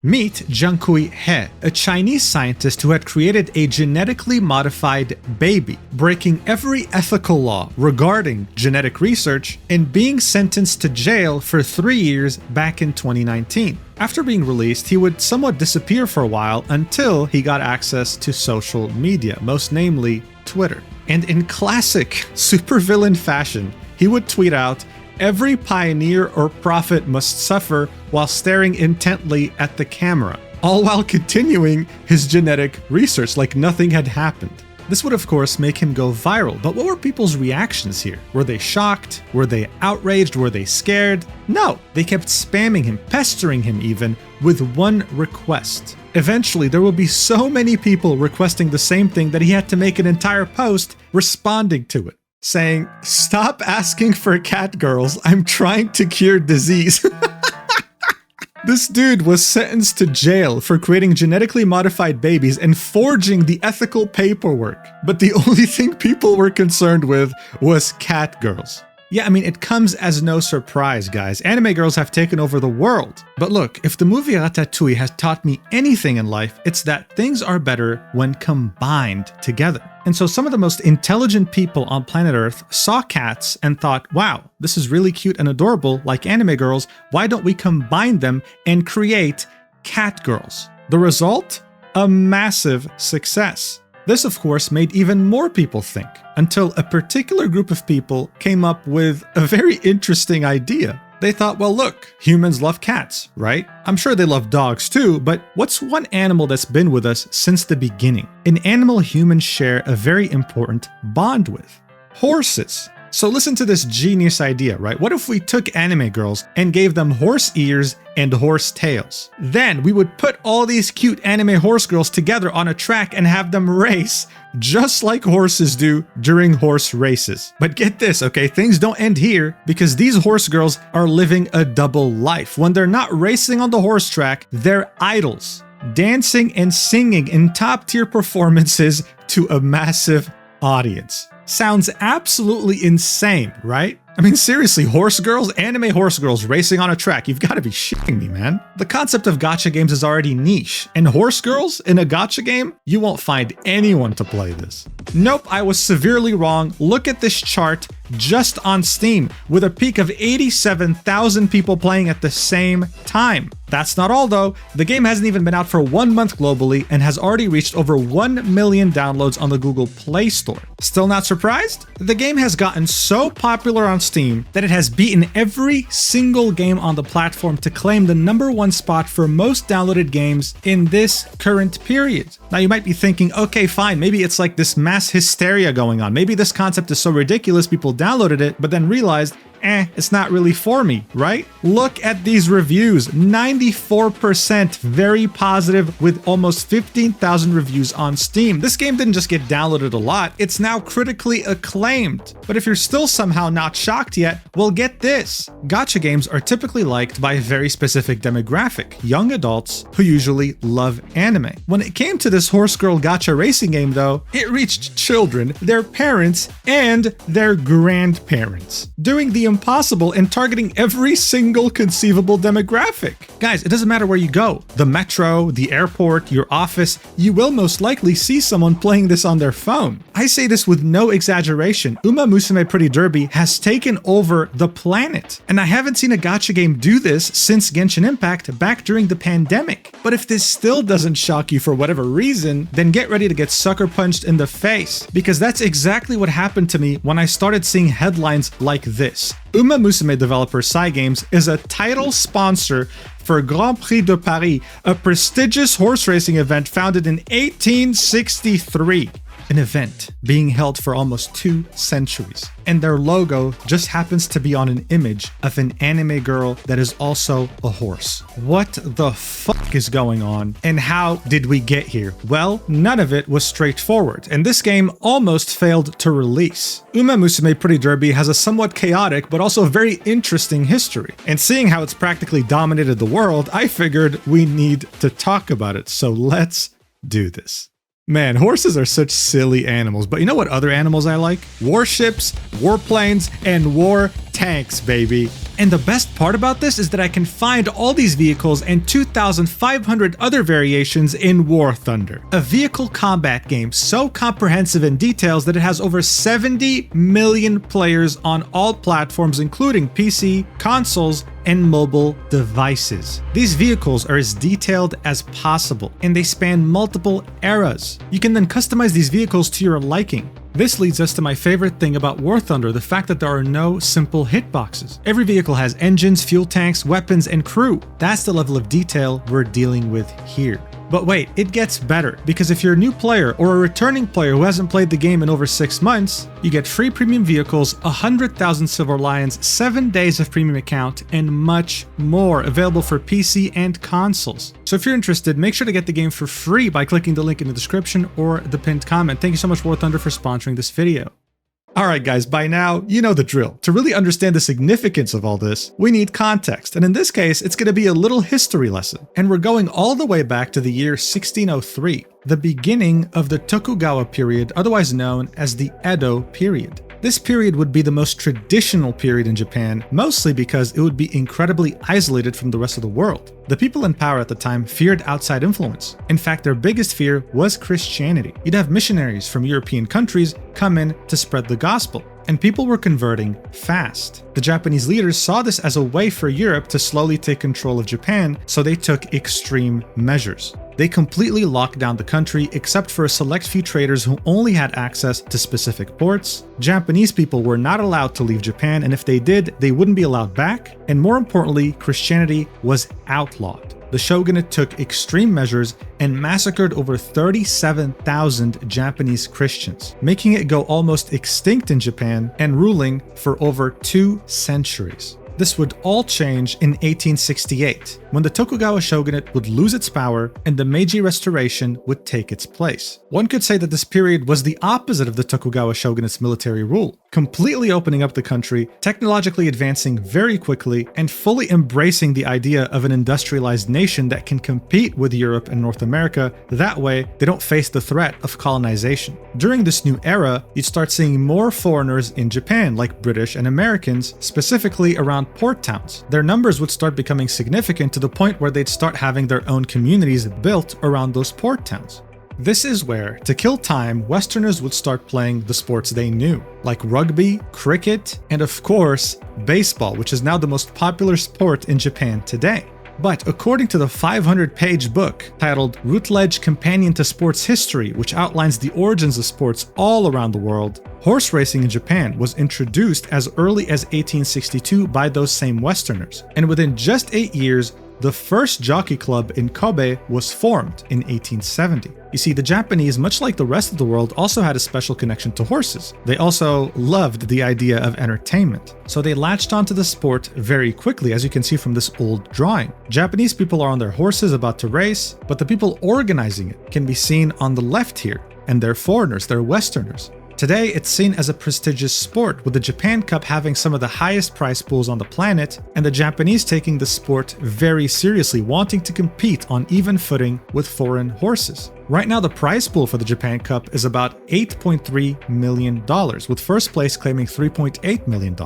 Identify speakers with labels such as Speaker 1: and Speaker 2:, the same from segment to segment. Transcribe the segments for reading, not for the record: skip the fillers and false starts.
Speaker 1: Meet Jiankui He, a Chinese scientist who had created a genetically modified baby, breaking every ethical law regarding genetic research and being sentenced to jail for 3 years back in 2019. After being released, he would somewhat disappear for a while until he got access to social media, most namely Twitter. And in classic supervillain fashion, he would tweet out, "Every pioneer or prophet must suffer while staring intently at the camera," all while continuing his genetic research like nothing had happened. This would of course make him go viral, but what were people's reactions here? Were they shocked? Were they outraged? Were they scared? No, they kept spamming him, pestering him even, with one request. Eventually, there will be so many people requesting the same thing that he had to make an entire post responding to it, saying, "Stop asking for cat girls, I'm trying to cure disease." This dude was sentenced to jail for creating genetically modified babies and forging the ethical paperwork. But the only thing people were concerned with was cat girls. Yeah, I mean, it comes as no surprise, guys. Anime girls have taken over the world. But look, if the movie Ratatouille has taught me anything in life, it's that things are better when combined together. And so some of the most intelligent people on planet Earth saw cats and thought, wow, this is really cute and adorable, like anime girls. Why don't we combine them and create cat girls? The result? A massive success. This, of course, made even more people think, until a particular group of people came up with a very interesting idea. They thought, well, look, humans love cats, right? I'm sure they love dogs too, but what's one animal that's been with us since the beginning? An animal humans share a very important bond with: horses. So listen to this genius idea, right? What if we took anime girls and gave them horse ears and horse tails? Then we would put all these cute anime horse girls together on a track and have them race just like horses do during horse races. But get this, okay? Things don't end here, because these horse girls are living a double life. When they're not racing on the horse track, they're idols, dancing and singing in top-tier performances to a massive audience. Sounds absolutely insane, right? I mean, seriously, horse girls, anime horse girls racing on a track. You've got to be shitting me, man. The concept of gacha games is already niche, and horse girls in a gacha game, you won't find anyone to play this. Nope, I was severely wrong. Look at this chart just on Steam, with a peak of 87,000 people playing at the same time. That's not all though. The game hasn't even been out for 1 month globally and has already reached over 1 million downloads on the Google Play Store. Still not surprised? The game has gotten so popular on Steam that it has beaten every single game on the platform to claim the #1 spot for most downloaded games in this current period. Now you might be thinking, okay, fine, maybe it's like this mass hysteria going on. Maybe this concept is so ridiculous people downloaded it, but then realized, it's not really for me, right? Look at these reviews. 94% very positive, with almost 15,000 reviews on Steam. This game didn't just get downloaded a lot, it's now critically acclaimed. But if you're still somehow not shocked yet, well, get this. Gacha games are typically liked by a very specific demographic, young adults who usually love anime. When it came to this horse girl gacha racing game though, it reached children, their parents, and their grandparents, doing the impossible and targeting every single conceivable demographic. Guys, it doesn't matter where you go. The metro, the airport, your office, you will most likely see someone playing this on their phone. I say this with no exaggeration. Umamusume Pretty Derby has taken over the planet. And I haven't seen a gacha game do this since Genshin Impact back during the pandemic. But if this still doesn't shock you for whatever reason, then get ready to get sucker punched in the face. Because that's exactly what happened to me when I started seeing headlines like this. Umamusume developer Cygames is a title sponsor for Grand Prix de Paris, a prestigious horse racing event founded in 1863. An event being held for almost 2 centuries. And their logo just happens to be on an image of an anime girl that is also a horse. What the fuck is going on? And how did we get here? Well, none of it was straightforward, and this game almost failed to release. Umamusume Pretty Derby has a somewhat chaotic but also very interesting history. And seeing how it's practically dominated the world, I figured we need to talk about it. So let's do this. Man, horses are such silly animals, but you know what other animals I like? Warships, warplanes, and war tanks, baby. And the best part about this is that I can find all these vehicles and 2,500 other variations in War Thunder, a vehicle combat game so comprehensive in details that it has over 70 million players on all platforms, including PC, consoles, and mobile devices. These vehicles are as detailed as possible, and they span multiple eras. You can then customize these vehicles to your liking. This leads us to my favorite thing about War Thunder, the fact that there are no simple hitboxes. Every vehicle has engines, fuel tanks, weapons, and crew. That's the level of detail we're dealing with here. But wait, it gets better, because if you're a new player or a returning player who hasn't played the game in over 6 months, you get free premium vehicles, 100,000 Silver Lions, 7 days of premium account, and much more available for PC and consoles. So if you're interested, make sure to get the game for free by clicking the link in the description or the pinned comment. Thank you so much, War Thunder, for sponsoring this video. Alright guys, by now, you know the drill. To really understand the significance of all this, we need context, and in this case, it's going to be a little history lesson. And we're going all the way back to the year 1603, the beginning of the Tokugawa period, otherwise known as the Edo period. This period would be the most traditional period in Japan, mostly because it would be incredibly isolated from the rest of the world. The people in power at the time feared outside influence. In fact, their biggest fear was Christianity. You'd have missionaries from European countries come in to spread the gospel, and people were converting fast. The Japanese leaders saw this as a way for Europe to slowly take control of Japan, so they took extreme measures. They completely locked down the country except for a select few traders who only had access to specific ports. Japanese people were not allowed to leave Japan, and if they did, they wouldn't be allowed back. And more importantly, Christianity was outlawed. The shogunate took extreme measures and massacred over 37,000 Japanese Christians, making it go almost extinct in Japan and ruling for over 2 centuries. This would all change in 1868, when the Tokugawa shogunate would lose its power and the Meiji Restoration would take its place. One could say that this period was the opposite of the Tokugawa shogunate's military rule, completely opening up the country, technologically advancing very quickly, and fully embracing the idea of an industrialized nation that can compete with Europe and North America. That way, they don't face the threat of colonization. During this new era, you'd start seeing more foreigners in Japan, like British and Americans, specifically around port towns. Their numbers would start becoming significant to the point where they'd start having their own communities built around those port towns. This is where, to kill time, Westerners would start playing the sports they knew, like rugby, cricket, and of course, baseball, which is now the most popular sport in Japan today. But according to the 500-page book titled Routledge Companion to Sports History, which outlines the origins of sports all around the world, horse racing in Japan was introduced as early as 1862 by those same Westerners. And within just 8 years, the first jockey club in Kobe was formed in 1870. You see, the Japanese, much like the rest of the world, also had a special connection to horses. They also loved the idea of entertainment, so they latched onto the sport very quickly, as you can see from this old drawing. Japanese people are on their horses about to race, but the people organizing it can be seen on the left here, and they're foreigners, they're Westerners. Today, it's seen as a prestigious sport, with the Japan Cup having some of the highest prize pools on the planet, and the Japanese taking the sport very seriously, wanting to compete on even footing with foreign horses. Right now, the prize pool for the Japan Cup is about $8.3 million, with first place claiming $3.8 million.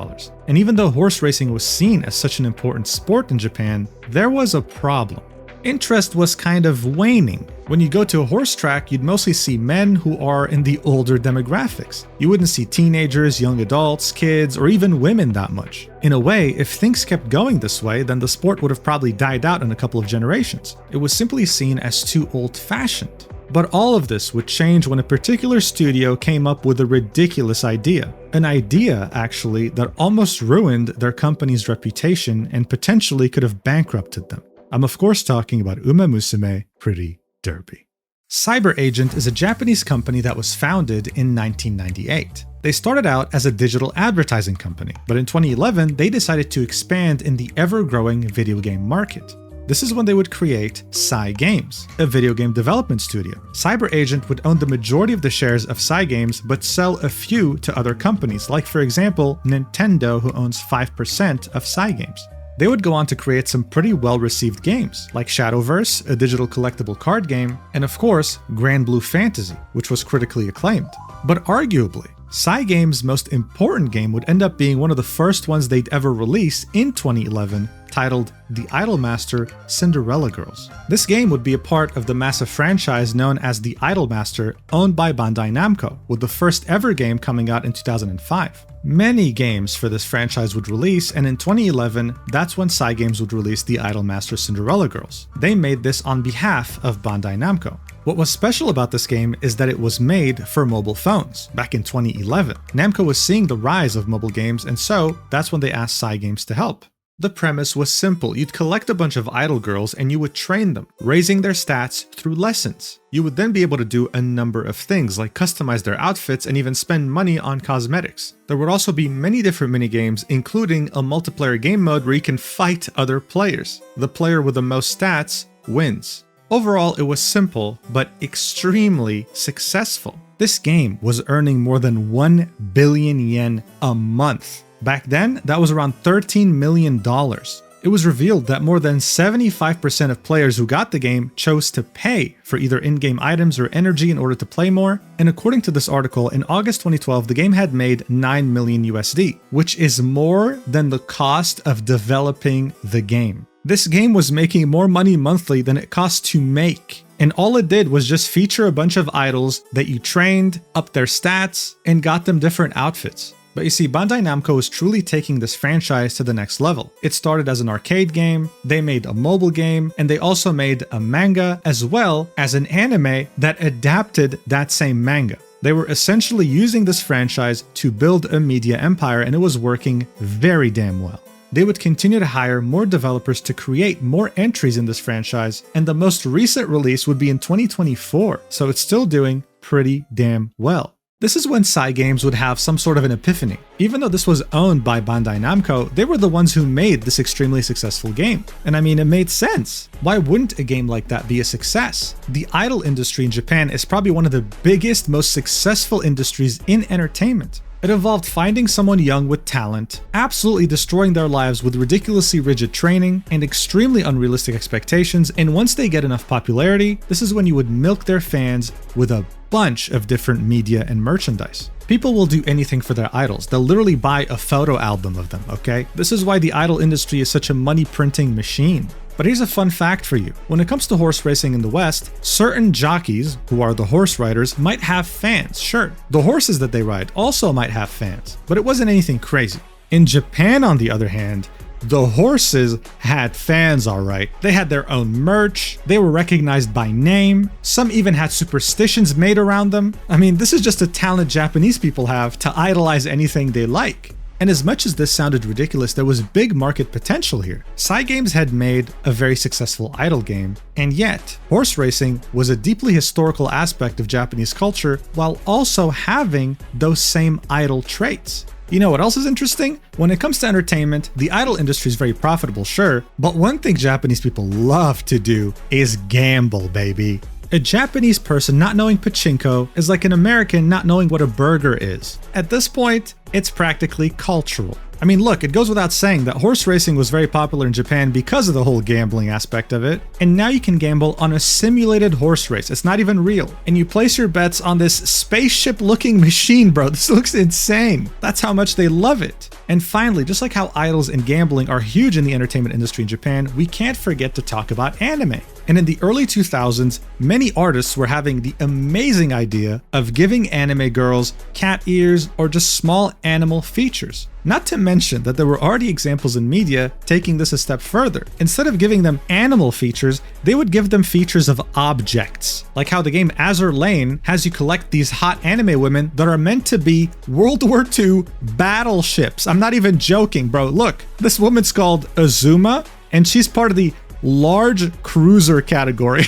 Speaker 1: And even though horse racing was seen as such an important sport in Japan, there was a problem. Interest was kind of waning. When you go to a horse track, you'd mostly see men who are in the older demographics. You wouldn't see teenagers, young adults, kids, or even women that much. In a way, if things kept going this way, then the sport would have probably died out in a couple of generations. It was simply seen as too old-fashioned. But all of this would change when a particular studio came up with a ridiculous idea. An idea, actually, that almost ruined their company's reputation and potentially could have bankrupted them. I'm of course talking about Umamusume Pretty Derby. Cyber Agent is a Japanese company that was founded in 1998. They started out as a digital advertising company, but in 2011 they decided to expand in the ever-growing video game market. This is when they would create Cygames, a video game development studio. Cyber Agent would own the majority of the shares of Cygames, but sell a few to other companies, like for example Nintendo, who owns 5% of Cygames. They would go on to create some pretty well-received games, like Shadowverse, a digital collectible card game, and of course, Grand Blue Fantasy, which was critically acclaimed. But arguably, Cygames' most important game would end up being one of the first ones they'd ever release in 2011, titled The Idolmaster Cinderella Girls. This game would be a part of the massive franchise known as The Idolmaster, owned by Bandai Namco, with the first ever game coming out in 2005. Many games for this franchise would release, and in 2011, that's when Cygames would release The Idolmaster Cinderella Girls. They made this on behalf of Bandai Namco. What was special about this game is that it was made for mobile phones back in 2011. Namco was seeing the rise of mobile games, and so that's when they asked Cygames to help. The premise was simple. You'd collect a bunch of idol girls and you would train them, raising their stats through lessons. You would then be able to do a number of things like customize their outfits and even spend money on cosmetics. There would also be many different minigames, including a multiplayer game mode where you can fight other players. The player with the most stats wins. Overall, it was simple, but extremely successful. This game was earning more than 1 billion yen a month. Back then, that was around $13 million. It was revealed that more than 75% of players who got the game chose to pay for either in-game items or energy in order to play more, and according to this article, in August 2012, the game had made 9 million USD, which is more than the cost of developing the game. This game was making more money monthly than it cost to make, and all it did was just feature a bunch of idols that you trained, upped their stats, and got them different outfits. But you see, Bandai Namco is truly taking this franchise to the next level. It started as an arcade game, they made a mobile game, and they also made a manga as well as an anime that adapted that same manga. They were essentially using this franchise to build a media empire, and it was working very damn well. They would continue to hire more developers to create more entries in this franchise, and the most recent release would be in 2024, so it's still doing pretty damn well. This is when Cygames would have some sort of an epiphany. Even though this was owned by Bandai Namco, they were the ones who made this extremely successful game. And I mean, it made sense. Why wouldn't a game like that be a success? The idol industry in Japan is probably one of the biggest, most successful industries in entertainment. It involved finding someone young with talent, absolutely destroying their lives with ridiculously rigid training and extremely unrealistic expectations, and once they get enough popularity, this is when you would milk their fans with a bunch of different media and merchandise. People will do anything for their idols. They'll literally buy a photo album of them, okay? This is why the idol industry is such a money printing machine. But here's a fun fact for you. When it comes to horse racing in the West, certain jockeys, who are the horse riders, might have fans, sure. The horses that they ride also might have fans, but it wasn't anything crazy. In Japan, on the other hand, the horses had fans, alright. They had their own merch, they were recognized by name, some even had superstitions made around them. I mean, this is just a talent Japanese people have to idolize anything they like. And as much as this sounded ridiculous, there was big market potential here. Cygames had made a very successful idol game, and yet, horse racing was a deeply historical aspect of Japanese culture while also having those same idol traits. You know what else is interesting? When it comes to entertainment, the idol industry is very profitable, sure, but one thing Japanese people love to do is gamble, baby. A Japanese person not knowing pachinko is like an American not knowing what a burger is. At this point, it's practically cultural. I mean, look, it goes without saying that horse racing was very popular in Japan because of the whole gambling aspect of it. And now you can gamble on a simulated horse race. It's not even real. And you place your bets on this spaceship-looking machine, bro. This looks insane. That's how much they love it. And finally, just like how idols and gambling are huge in the entertainment industry in Japan, we can't forget to talk about anime. And in the early 2000s, many artists were having the amazing idea of giving anime girls cat ears or just small animal features. Not to mention that there were already examples in media taking this a step further. Instead of giving them animal features, they would give them features of objects. Like how the game Azur Lane has you collect these hot anime women that are meant to be World War II battleships. I'm not even joking, bro. Look, this woman's called Azuma, and she's part of the large cruiser category.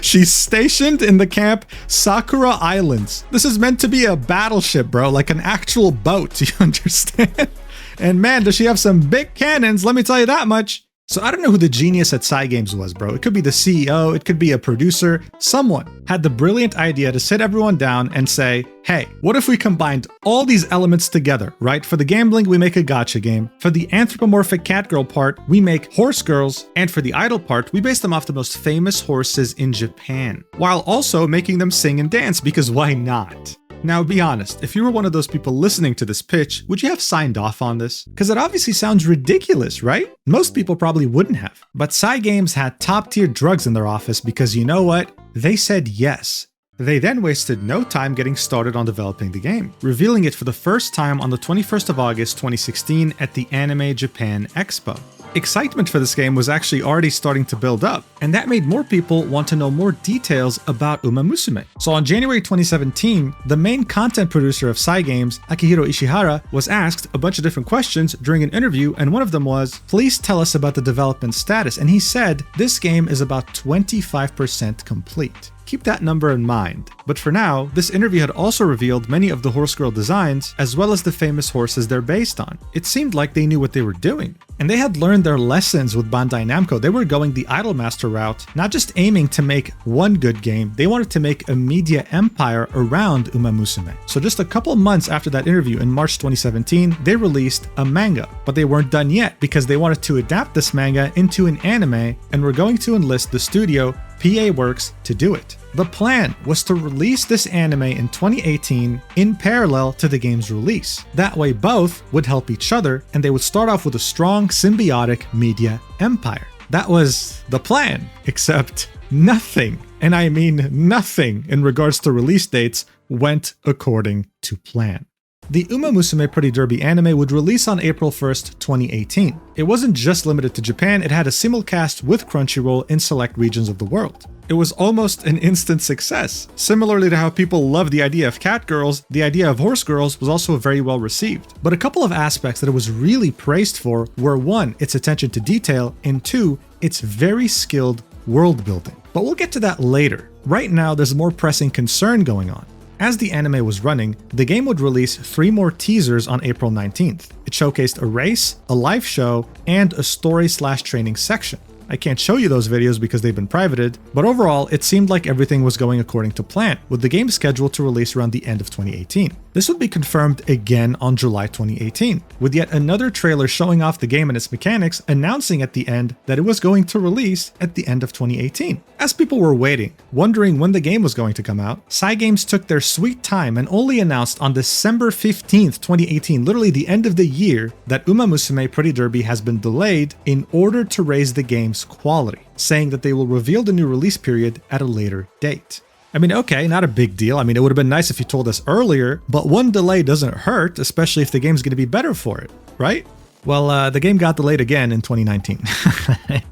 Speaker 1: She's stationed in the camp Sakura Islands. This is meant to be a battleship, bro, like an actual boat, you understand? And man, does she have some big cannons, let me tell you that much. So I don't know who the genius at Cygames was, bro. It could be the CEO, it could be a producer. Someone had the brilliant idea to sit everyone down and say, hey, what if we combined all these elements together, right? For the gambling, we make a gacha game. For the anthropomorphic cat girl part, we make horse girls. And for the idol part, we base them off the most famous horses in Japan, while also making them sing and dance, because why not? Now be honest, if you were one of those people listening to this pitch, would you have signed off on this? Because it obviously sounds ridiculous, right? Most people probably wouldn't have. But Cygames had top-tier drugs in their office because you know what? They said yes. They then wasted no time getting started on developing the game, revealing it for the first time on the 21st of August 2016 at the Anime Japan Expo. Excitement for this game was actually already starting to build up, and that made more people want to know more details about Umamusume. So on January 2017, the main content producer of Cygames, Akihiro Ishihara, was asked a bunch of different questions during an interview, and one of them was, "Please tell us about the development status," and he said, "This game is about 25% complete." Keep that number in mind. But for now, this interview had also revealed many of the horse girl designs, as well as the famous horses they're based on. It seemed like they knew what they were doing. And they had learned their lessons with Bandai Namco. They were going the Idolmaster route, not just aiming to make one good game, they wanted to make a media empire around Umamusume. So just a couple months after that interview in March 2017, they released a manga. But they weren't done yet because they wanted to adapt this manga into an anime and were going to enlist the studio PA Works to do it. The plan was to release this anime in 2018 in parallel to the game's release. That way both would help each other and they would start off with a strong symbiotic media empire. That was the plan, except nothing, and I mean nothing in regards to release dates, went according to plan. The Umamusume Pretty Derby anime would release on April 1st, 2018. It wasn't just limited to Japan, it had a simulcast with Crunchyroll in select regions of the world. It was almost an instant success. Similarly to how people love the idea of cat girls, the idea of horse girls was also very well received. But a couple of aspects that it was really praised for were 1, its attention to detail, and 2, its very skilled world building. But we'll get to that later. Right now, there's a more pressing concern going on. As the anime was running, the game would release 3 more teasers on April 19th. It showcased a race, a live show, and a story/training section. I can't show you those videos because they've been privated, but overall, it seemed like everything was going according to plan, with the game scheduled to release around the end of 2018. This would be confirmed again on July 2018, with yet another trailer showing off the game and its mechanics, announcing at the end that it was going to release at the end of 2018. As people were waiting, wondering when the game was going to come out, Cygames took their sweet time and only announced on December 15th, 2018, literally the end of the year, that Umamusume Pretty Derby has been delayed in order to raise the game's quality, saying that they will reveal the new release period at a later date. I mean, okay, not a big deal. I mean, it would have been nice if you told us earlier, but one delay doesn't hurt, especially if the game's going to be better for it, right? Well, the game got delayed again in 2019.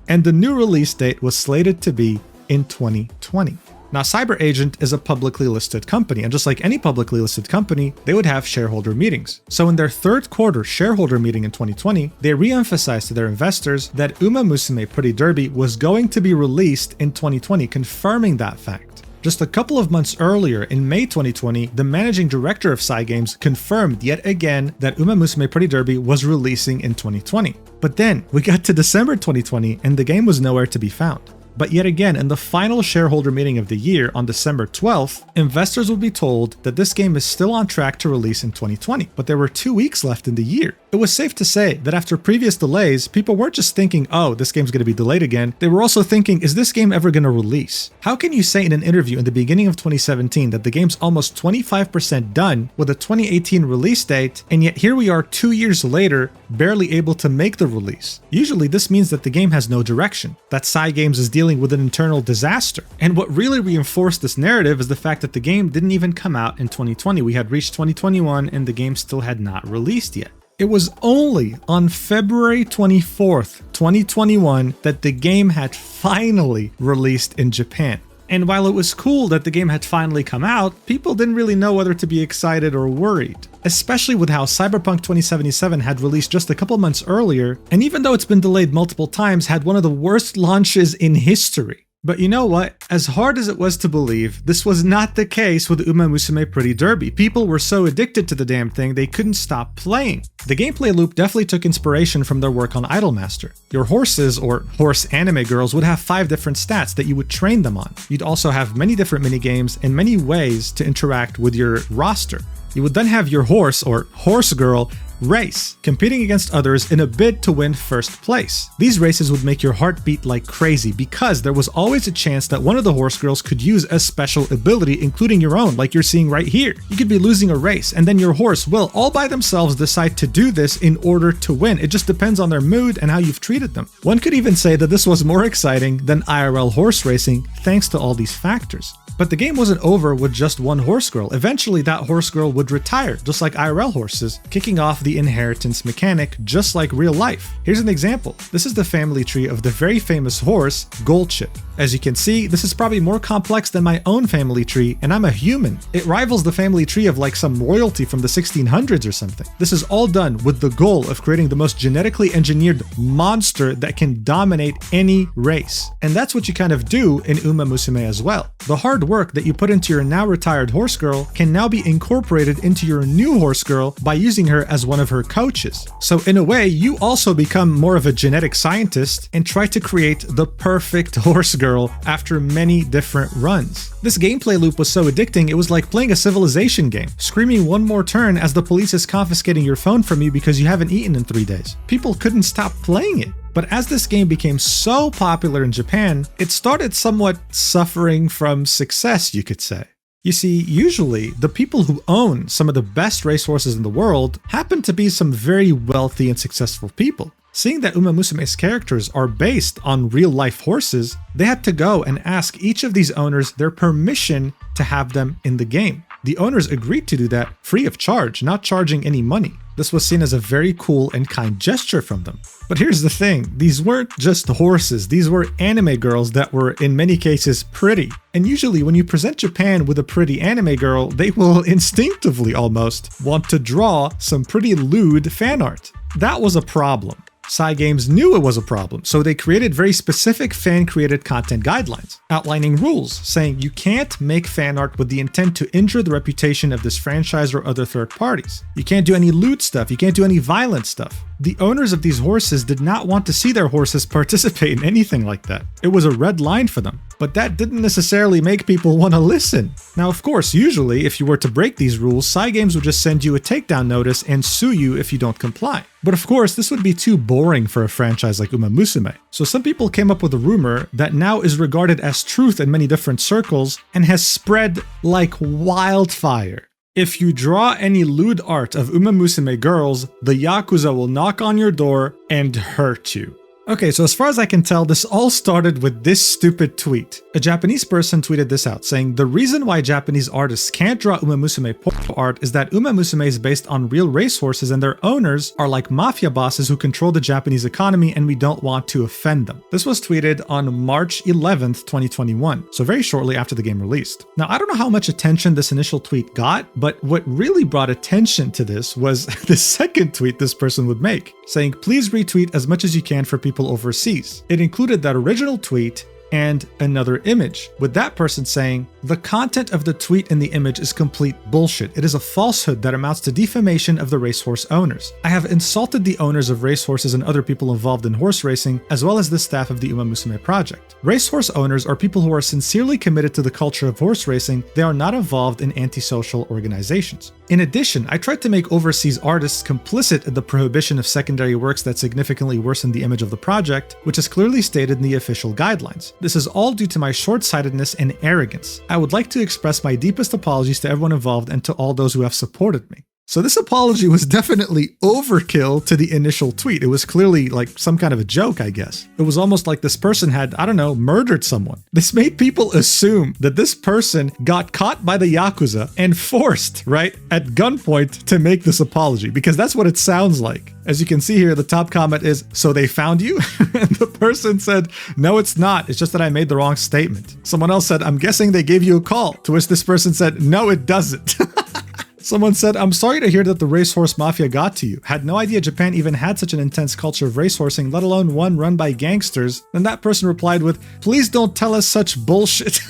Speaker 1: And the new release date was slated to be in 2020. Now, Cyber Agent is a publicly listed company, and just like any publicly listed company, they would have shareholder meetings. So in their third quarter shareholder meeting in 2020, they re-emphasized to their investors that Umamusume Pretty Derby was going to be released in 2020, confirming that fact. Just a couple of months earlier, in May 2020, the managing director of Cygames confirmed yet again that Umamusume Pretty Derby was releasing in 2020. But then, we got to December 2020 and the game was nowhere to be found. But yet again, in the final shareholder meeting of the year on December 12th, investors would be told that this game is still on track to release in 2020, but there were 2 weeks left in the year. It was safe to say that after previous delays, people weren't just thinking, oh, this game's going to be delayed again. They were also thinking, is this game ever going to release? How can you say in an interview in the beginning of 2017 that the game's almost 25% done with a 2018 release date, and yet here we are 2 years later, barely able to make the release? Usually this means that the game has no direction, that Cygames is dealing with an internal disaster. And what really reinforced this narrative is the fact that the game didn't even come out in 2020. We had reached 2021 and the game still had not released yet. It was only on February 24th, 2021 that the game had finally released in Japan. And while it was cool that the game had finally come out, people didn't really know whether to be excited or worried. Especially with how Cyberpunk 2077 had released just a couple months earlier, and even though it's been delayed multiple times, had one of the worst launches in history. But you know what? As hard as it was to believe, this was not the case with Umamusume Pretty Derby. People were so addicted to the damn thing, they couldn't stop playing. The gameplay loop definitely took inspiration from their work on Idolmaster. Your horses, or horse anime girls, would have 5 different stats that you would train them on. You'd also have many different minigames and many ways to interact with your roster. You would then have your horse, or horse girl, race, competing against others in a bid to win first place. These races would make your heart beat like crazy because there was always a chance that one of the horse girls could use a special ability, including your own, like you're seeing right here. You could be losing a race and then your horse will all by themselves decide to do this in order to win. It just depends on their mood and how you've treated them. One could even say that this was more exciting than IRL horse racing thanks to all these factors. But the game wasn't over with just one horse girl. Eventually, that horse girl would retire, just like IRL horses, kicking off the inheritance mechanic just like real life. Here's an example. This is the family tree of the very famous horse, Goldchip. As you can see, this is probably more complex than my own family tree, and I'm a human. It rivals the family tree of like some royalty from the 1600s or something. This is all done with the goal of creating the most genetically engineered monster that can dominate any race. And that's what you kind of do in Umamusume as well. The hard work that you put into your now retired horse girl can now be incorporated into your new horse girl by using her as one of her coaches. So in a way, you also become more of a genetic scientist and try to create the perfect horse girl after many different runs. This gameplay loop was so addicting, it was like playing a civilization game, screaming one more turn as the police is confiscating your phone from you because you haven't eaten in 3 days. People couldn't stop playing it. But as this game became so popular in Japan, it started somewhat suffering from success, you could say. You see, usually, the people who own some of the best racehorses in the world happen to be some very wealthy and successful people. Seeing that Umamusume's characters are based on real-life horses, they had to go and ask each of these owners their permission to have them in the game. The owners agreed to do that free of charge, not charging any money. This was seen as a very cool and kind gesture from them. But here's the thing, these weren't just horses, these were anime girls that were in many cases pretty. And usually when you present Japan with a pretty anime girl, they will instinctively almost want to draw some pretty lewd fan art. That was a problem. Cygames knew it was a problem, so they created very specific fan-created content guidelines, outlining rules, saying you can't make fan art with the intent to injure the reputation of this franchise or other third parties. You can't do any lewd stuff, you can't do any violent stuff. The owners of these horses did not want to see their horses participate in anything like that. It was a red line for them, but that didn't necessarily make people want to listen. Now, of course, usually if you were to break these rules, Cygames would just send you a takedown notice and sue you if you don't comply. But of course, this would be too boring for a franchise like Umamusume. So some people came up with a rumor that now is regarded as truth in many different circles and has spread like wildfire. If you draw any lewd art of Umamusume girls, the Yakuza will knock on your door and hurt you. Okay, so as far as I can tell, this all started with this stupid tweet. A Japanese person tweeted this out, saying, "The reason why Japanese artists can't draw Umamusume porno art is that Umamusume is based on real racehorses and their owners are like mafia bosses who control the Japanese economy and we don't want to offend them." This was tweeted on March 11th, 2021, so very shortly after the game released. Now, I don't know how much attention this initial tweet got, but what really brought attention to this was the second tweet this person would make, saying, "Please retweet as much as you can for people overseas." It included that original tweet and another image, with that person saying, "The content of the tweet and the image is complete bullshit. It is a falsehood that amounts to defamation of the racehorse owners. I have insulted the owners of racehorses and other people involved in horse racing, as well as the staff of the Umamusume project. Racehorse owners are people who are sincerely committed to the culture of horse racing. They are not involved in antisocial organizations. In addition, I tried to make overseas artists complicit in the prohibition of secondary works that significantly worsen the image of the project, which is clearly stated in the official guidelines. This is all due to my short-sightedness and arrogance. I would like to express my deepest apologies to everyone involved and to all those who have supported me." So this apology was definitely overkill to the initial tweet. It was clearly like some kind of a joke, I guess. It was almost like this person had, I don't know, murdered someone. This made people assume that this person got caught by the Yakuza and forced, right, at gunpoint to make this apology, because that's what it sounds like. As you can see here, the top comment is, "So they found you?" And the person said, "No, it's not. It's just that I made the wrong statement." Someone else said, "I'm guessing they gave you a call." To which this person said, "No, it doesn't." Someone said, "I'm sorry to hear that the racehorse mafia got to you. Had no idea Japan even had such an intense culture of racehorsing, let alone one run by gangsters." Then that person replied with, "Please don't tell us such bullshit."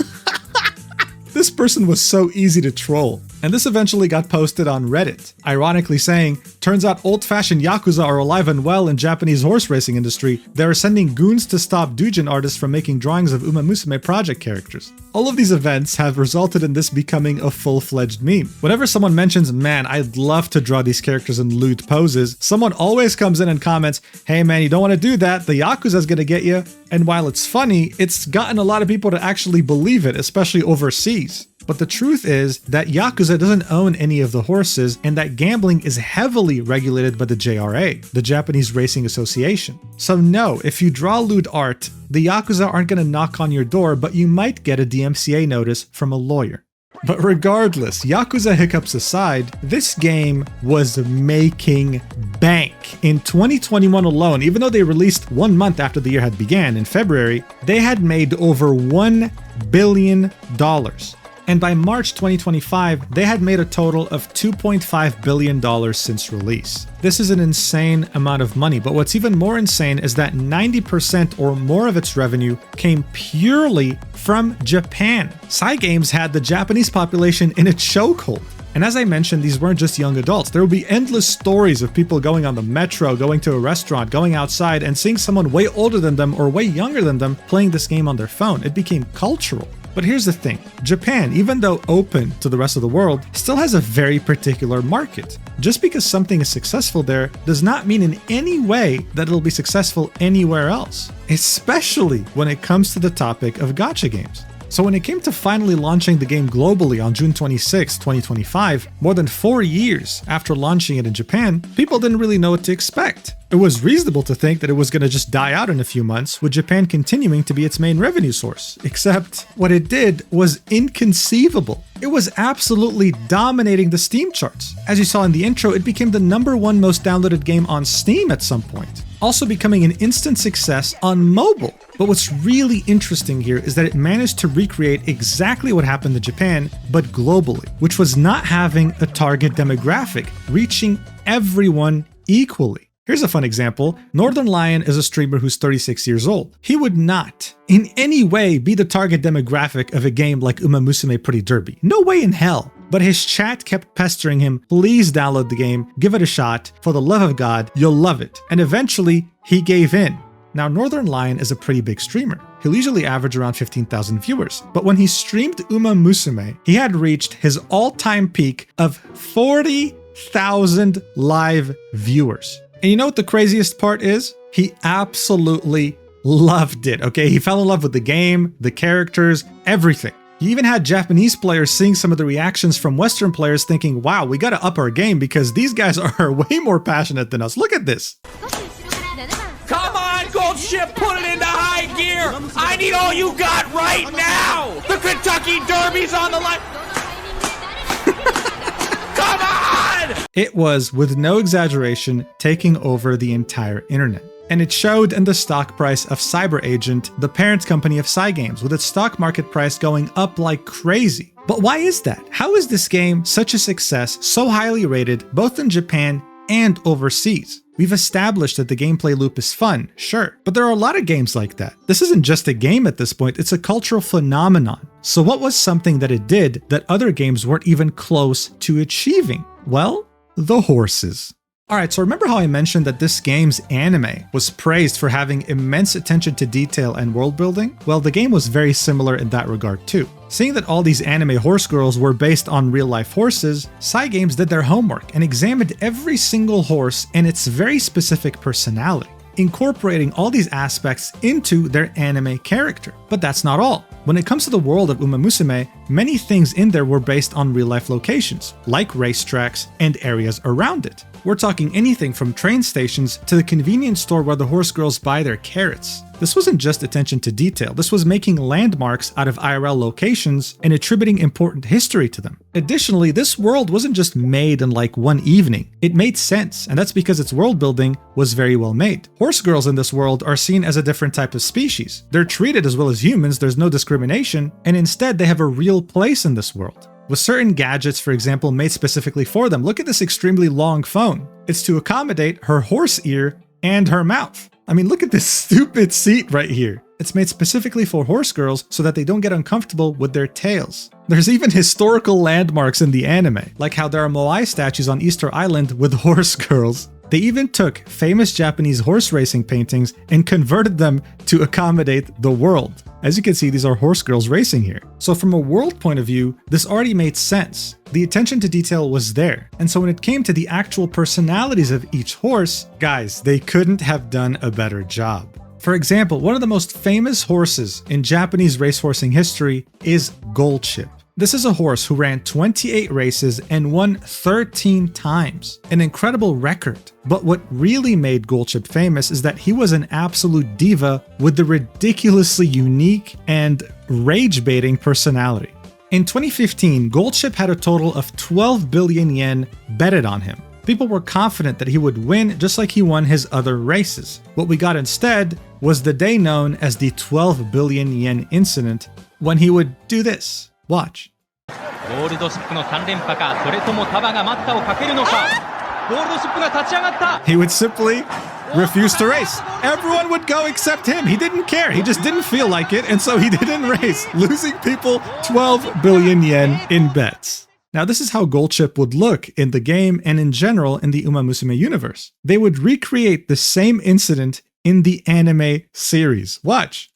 Speaker 1: This person was so easy to troll. And this eventually got posted on Reddit, ironically saying, turns out old-fashioned Yakuza are alive and well in Japanese horse racing industry. They are sending goons to stop doujin artists from making drawings of Umamusume project characters. All of these events have resulted in this becoming a full-fledged meme. Whenever someone mentions, man, I'd love to draw these characters in lewd poses, someone always comes in and comments, hey man, you don't want to do that, the Yakuza's gonna get you. And while it's funny, it's gotten a lot of people to actually believe it, especially overseas. But the truth is that Yakuza doesn't own any of the horses, and that gambling is heavily regulated by the JRA, the Japanese Racing Association. So no, if you draw lewd art, the Yakuza aren't going to knock on your door, but you might get a DMCA notice from a lawyer. But regardless, Yakuza hiccups aside, this game was making bank. In 2021 alone, even though they released 1 month after the year had began in February, they had made over $1 billion. And by March 2025, they had made a total of $2.5 billion since release. This is an insane amount of money, but what's even more insane is that 90% or more of its revenue came purely from Japan. Cygames had the Japanese population in its chokehold. And as I mentioned, these weren't just young adults. There would be endless stories of people going on the metro, going to a restaurant, going outside, and seeing someone way older than them or way younger than them playing this game on their phone. It became cultural. But here's the thing, Japan, even though open to the rest of the world, still has a very particular market. Just because something is successful there does not mean in any way that it'll be successful anywhere else, especially when it comes to the topic of gacha games. So when it came to finally launching the game globally on June 26, 2025, more than 4 years after launching it in Japan, people didn't really know what to expect. It was reasonable to think that it was going to just die out in a few months, with Japan continuing to be its main revenue source. Except, what it did was inconceivable. It was absolutely dominating the Steam charts. As you saw in the intro, it became the #1 most downloaded game on Steam at some point, also becoming an instant success on mobile. But what's really interesting here is that it managed to recreate exactly what happened in Japan, but globally, which was not having a target demographic, reaching everyone equally. Here's a fun example. Northern Lion is a streamer who's 36 years old. He would not, in any way, be the target demographic of a game like Umamusume Pretty Derby. No way in hell. But his chat kept pestering him, please download the game, give it a shot, for the love of God, you'll love it. And eventually, he gave in. Now, Northern Lion is a pretty big streamer. He'll usually average around 15,000 viewers. But when he streamed Umamusume, he had reached his all-time peak of 40,000 live viewers. And you know what the craziest part is? He absolutely loved it, okay? He fell in love with the game, the characters, everything. He even had Japanese players seeing some of the reactions from Western players thinking, wow, we gotta up our game because these guys are way more passionate than us. Look at this.
Speaker 2: Come on, Gold Ship, put it into high gear! I need all you got right now! The Kentucky Derby's on the line! Come on!
Speaker 1: It was, with no exaggeration, taking over the entire internet. And it showed in the stock price of Cyber Agent, the parent company of Cygames, with its stock market price going up like crazy. But why is that? How is this game such a success, so highly rated, both in Japan and overseas? We've established that the gameplay loop is fun, sure, but there are a lot of games like that. This isn't just a game at this point, it's a cultural phenomenon. So what was something that it did that other games weren't even close to achieving? Well, the horses. Alright, so remember how I mentioned that this game's anime was praised for having immense attention to detail and world building? Well, the game was very similar in that regard too. Seeing that all these anime horse girls were based on real-life horses, Cygames did their homework and examined every single horse and its very specific personality, incorporating all these aspects into their anime character. But that's not all. When it comes to the world of Umamusume, many things in there were based on real-life locations, like racetracks and areas around it. We're talking anything from train stations to the convenience store where the horse girls buy their carrots. This wasn't just attention to detail, this was making landmarks out of IRL locations and attributing important history to them. Additionally, this world wasn't just made in like one evening. It made sense, and that's because its world building was very well made. Horse girls in this world are seen as a different type of species. They're treated as well as humans, there's no discrimination, and instead they have a real place in this world. With certain gadgets, for example, made specifically for them. Look at this extremely long phone. It's to accommodate her horse ear and her mouth. I mean, look at this stupid seat right here. It's made specifically for horse girls so that they don't get uncomfortable with their tails. There's even historical landmarks in the anime, like how there are moai statues on Easter Island with horse girls. They even took famous Japanese horse racing paintings and converted them to accommodate the world. As you can see, these are horse girls racing here. So from a world point of view, this already made sense. The attention to detail was there. And so when it came to the actual personalities of each horse, guys, they couldn't have done a better job. For example, one of the most famous horses in Japanese racehorsing history is Goldship. This is a horse who ran 28 races and won 13 times. An incredible record. But what really made Goldship famous is that he was an absolute diva with the ridiculously unique and rage-baiting personality. In 2015, Goldship had a total of 12 billion yen betted on him. People were confident that he would win just like he won his other races. What we got instead was the day known as the 12 billion yen incident, when he would do this. Watch. He would simply refuse to race. Everyone would go except him. He didn't care. He just didn't feel like it, and so he didn't race, losing people 12 billion yen in bets. Now, this is how Goldship would look in the game and in general in the Umamusume universe. They would recreate the same incident in the anime series. Watch.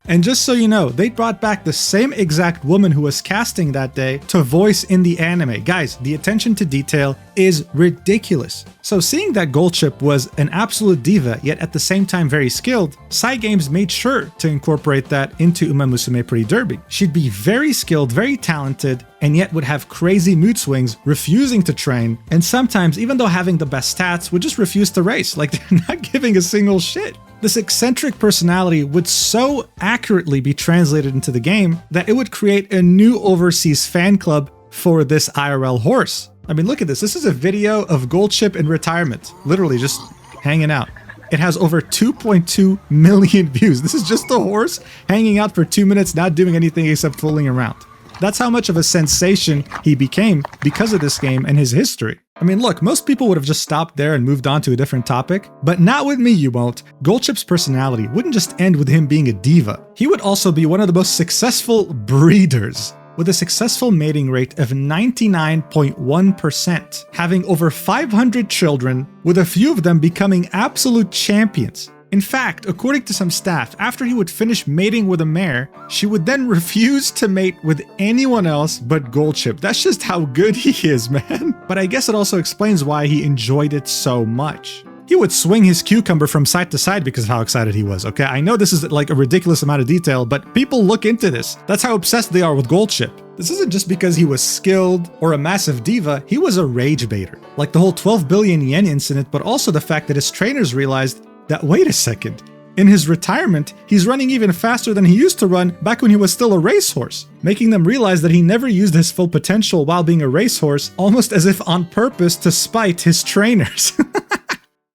Speaker 1: And just so you know, they brought back the same exact woman who was casting that day to voice in the anime. Guys, the attention to detail is ridiculous. So seeing that Goldship was an absolute diva, yet at the same time very skilled, Cygames made sure to incorporate that into Umamusume Pretty Derby. She'd be very skilled, very talented, and yet would have crazy mood swings, refusing to train, and sometimes, even though having the best stats, would just refuse to race, like they're not giving a single shit. This eccentric personality would so accurately be translated into the game that it would create a new overseas fan club for this IRL horse. I mean, look at this. This is a video of Goldship in retirement, literally just hanging out. It has over 2.2 million views. This is just a horse hanging out for 2 minutes, not doing anything except fooling around. That's how much of a sensation he became because of this game and his history. I mean, look, most people would have just stopped there and moved on to a different topic, but not with me, you won't. Goldship's personality wouldn't just end with him being a diva. He would also be one of the most successful breeders, with a successful mating rate of 99.1%, having over 500 children, with a few of them becoming absolute champions. In fact, according to some staff, after he would finish mating with a mare, she would then refuse to mate with anyone else but Goldship. That's just how good he is, man. But I guess it also explains why he enjoyed it so much. He would swing his cucumber from side to side because of how excited he was, okay? I know this is like a ridiculous amount of detail, but people look into this. That's how obsessed they are with Goldship. This isn't just because he was skilled or a massive diva, he was a rage baiter. Like the whole 12 billion yen incident, but also the fact that his trainers realized that, wait a second, in his retirement, he's running even faster than he used to run back when he was still a racehorse, making them realize that he never used his full potential while being a racehorse, almost as if on purpose to spite his trainers.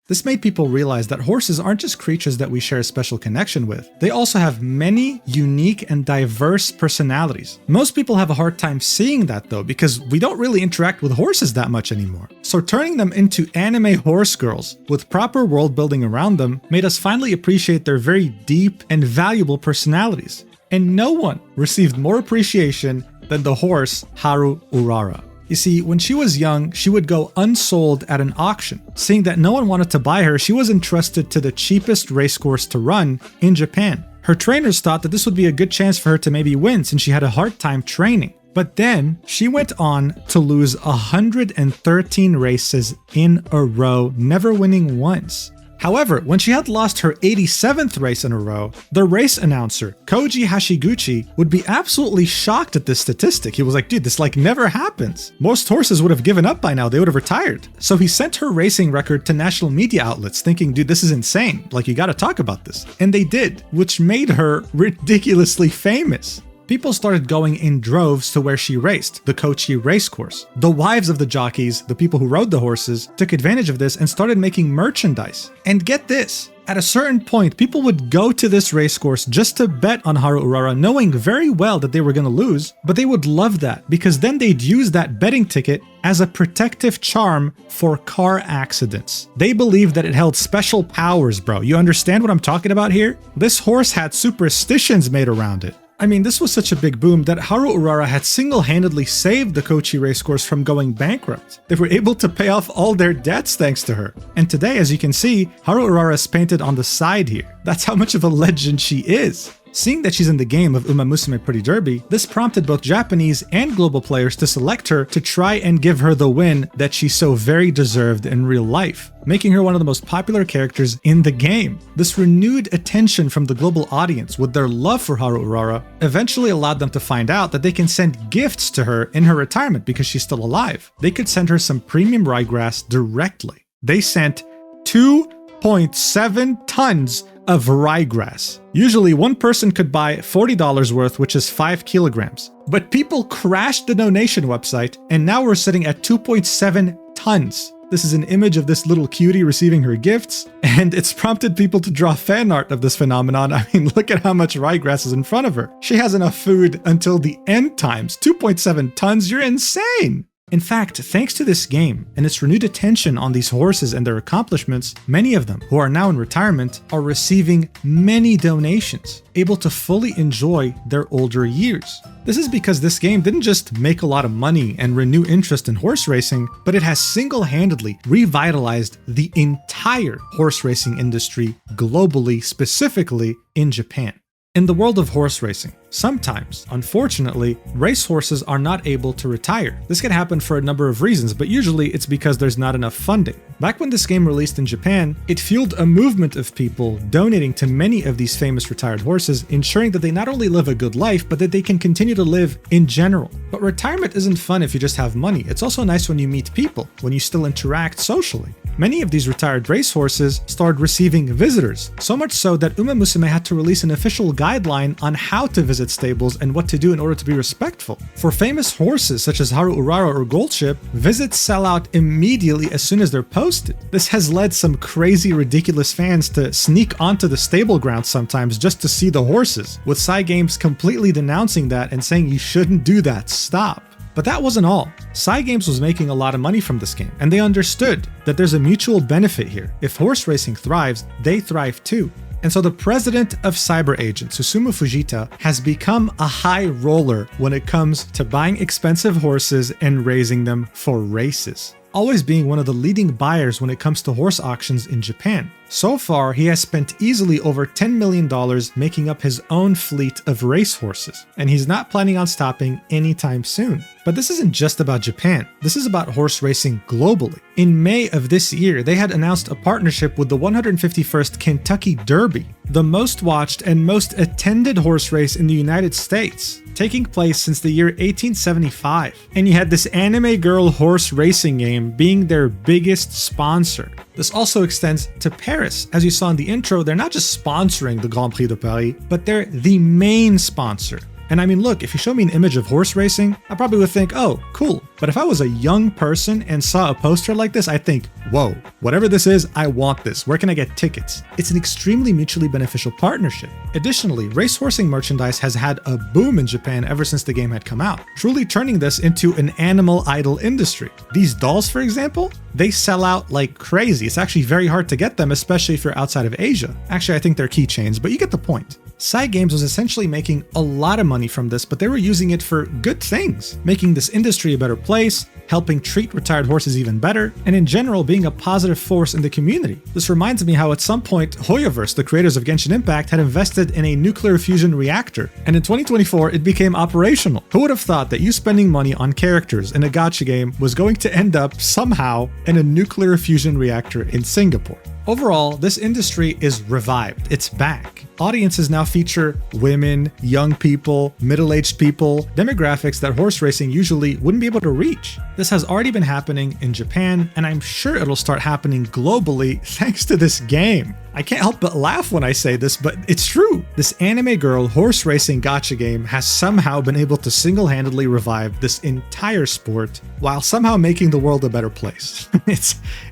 Speaker 1: This made people realize that horses aren't just creatures that we share a special connection with. They also have many unique and diverse personalities. Most people have a hard time seeing that though, because we don't really interact with horses that much anymore. So turning them into anime horse girls with proper world building around them made us finally appreciate their very deep and valuable personalities. And no one received more appreciation than the horse Haru Urara. You see, when she was young, she would go unsold at an auction. Seeing that no one wanted to buy her, she was entrusted to the cheapest racecourse to run in Japan. Her trainers thought that this would be a good chance for her to maybe win since she had a hard time training. But then, she went on to lose 113 races in a row, never winning once. However, when she had lost her 87th race in a row, the race announcer, Koji Hashiguchi, would be absolutely shocked at this statistic. He was like, dude, this never happens. Most horses would have given up by now, they would have retired. So he sent her racing record to national media outlets thinking, dude, this is insane. Like, you gotta talk about this. And they did, which made her ridiculously famous. People started going in droves to where she raced, the Kochi race course. The wives of the jockeys, the people who rode the horses, took advantage of this and started making merchandise. And get this, at a certain point, people would go to this race course just to bet on Haru Urara, knowing very well that they were going to lose, but they would love that because then they'd use that betting ticket as a protective charm for car accidents. They believed that it held special powers, bro. You understand what I'm talking about here? This horse had superstitions made around it. I mean, this was such a big boom that Haru Urara had single-handedly saved the Kochi racecourse from going bankrupt. They were able to pay off all their debts thanks to her. And today, as you can see, Haru Urara is painted on the side here. That's how much of a legend she is. Seeing that she's in the game of Umamusume Pretty Derby, this prompted both Japanese and global players to select her to try and give her the win that she so very deserved in real life, making her one of the most popular characters in the game. This renewed attention from the global audience with their love for Haru Urara eventually allowed them to find out that they can send gifts to her in her retirement because she's still alive. They could send her some premium ryegrass directly. They sent 2.7 tons of ryegrass. Usually one person could buy $40 worth, which is 5 kilograms. But people crashed the donation website, and now we're sitting at 2.7 tons. This is an image of this little cutie receiving her gifts, and it's prompted people to draw fan art of this phenomenon. I mean, look at how much ryegrass is in front of her. She has enough food until the end times. 2.7 tons, you're insane! In fact, thanks to this game and its renewed attention on these horses and their accomplishments, many of them, who are now in retirement, are receiving many donations, able to fully enjoy their older years. This is because this game didn't just make a lot of money and renew interest in horse racing, but it has single-handedly revitalized the entire horse racing industry globally, specifically in Japan. In the world of horse racing, sometimes, unfortunately, racehorses are not able to retire. This can happen for a number of reasons, but usually it's because there's not enough funding. Back when this game released in Japan, it fueled a movement of people donating to many of these famous retired horses, ensuring that they not only live a good life, but that they can continue to live in general. But retirement isn't fun if you just have money. It's also nice when you meet people, when you still interact socially. Many of these retired racehorses started receiving visitors, so much so that Umamusume had to release an official guideline on how to visit stables and what to do in order to be respectful. For famous horses such as Haru Urara or Goldship, visits sell out immediately as soon as they're posted. This has led some crazy, ridiculous fans to sneak onto the stable grounds sometimes just to see the horses, with Cygames completely denouncing that and saying you shouldn't do that, stop. But that wasn't all. Cygames was making a lot of money from this game, and they understood that there's a mutual benefit here. If horse racing thrives, they thrive too. And so the president of cyber agents, Susumu Fujita, has become a high roller when it comes to buying expensive horses and raising them for races, always being one of the leading buyers when it comes to horse auctions in Japan. So far, he has spent easily over $10 million making up his own fleet of racehorses, and he's not planning on stopping anytime soon. But this isn't just about Japan, this is about horse racing globally. In May of this year, they had announced a partnership with the 151st Kentucky Derby, the most watched and most attended horse race in the United States, taking place since the year 1875. And you had this anime girl horse racing game being their biggest sponsor. This also extends to Paris. As you saw in the intro, they're not just sponsoring the Grand Prix de Paris, but they're the main sponsor. And I mean, look, if you show me an image of horse racing, I probably would think, oh, cool. But if I was a young person and saw a poster like this, I'd think, whoa, whatever this is, I want this. Where can I get tickets? It's an extremely mutually beneficial partnership. Additionally, racehorsing merchandise has had a boom in Japan ever since the game had come out, truly turning this into an animal idol industry. These dolls, for example, they sell out like crazy. It's actually very hard to get them, especially if you're outside of Asia. Actually, I think they're keychains, but you get the point. Cygames was essentially making a lot of money from this, but they were using it for good things, making this industry a better place, helping treat retired horses even better, and in general being a positive force in the community. This reminds me how at some point Hoyoverse, the creators of Genshin Impact, had invested in a nuclear fusion reactor, and in 2024 it became operational. Who would have thought that you spending money on characters in a gacha game was going to end up somehow in a nuclear fusion reactor in Singapore? Overall, this industry is revived. It's back. Audiences now feature women, young people, middle-aged people, demographics that horse racing usually wouldn't be able to reach. This has already been happening in Japan, and I'm sure it'll start happening globally thanks to this game. I can't help but laugh when I say this, but it's true. This anime girl horse racing gacha game has somehow been able to single-handedly revive this entire sport while somehow making the world a better place.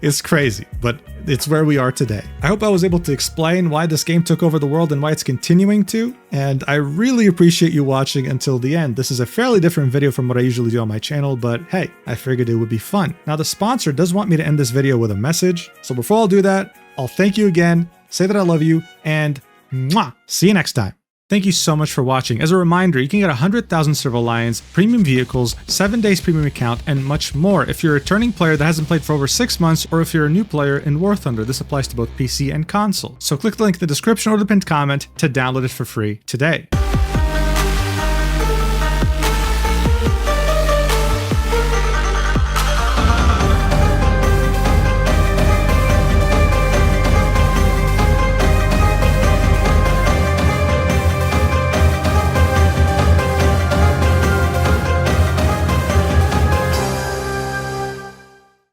Speaker 1: It's crazy, but it's where we are today. I hope I was able to explain why this game took over the world and why it's continuing to, and I really appreciate you watching until the end. This is a fairly different video from what I usually do on my channel, but hey, I figured it would be fun. Now, the sponsor does want me to end this video with a message, so before I'll do that, I'll thank you again, say that I love you, and mwah, see you next time. Thank you so much for watching. As a reminder, you can get 100,000 Servo Lions, premium vehicles, 7 days premium account, and much more if you're a returning player that hasn't played for over 6 months, or if you're a new player in War Thunder. This applies to both PC and console. So click the link in the description or the pinned comment to download it for free today.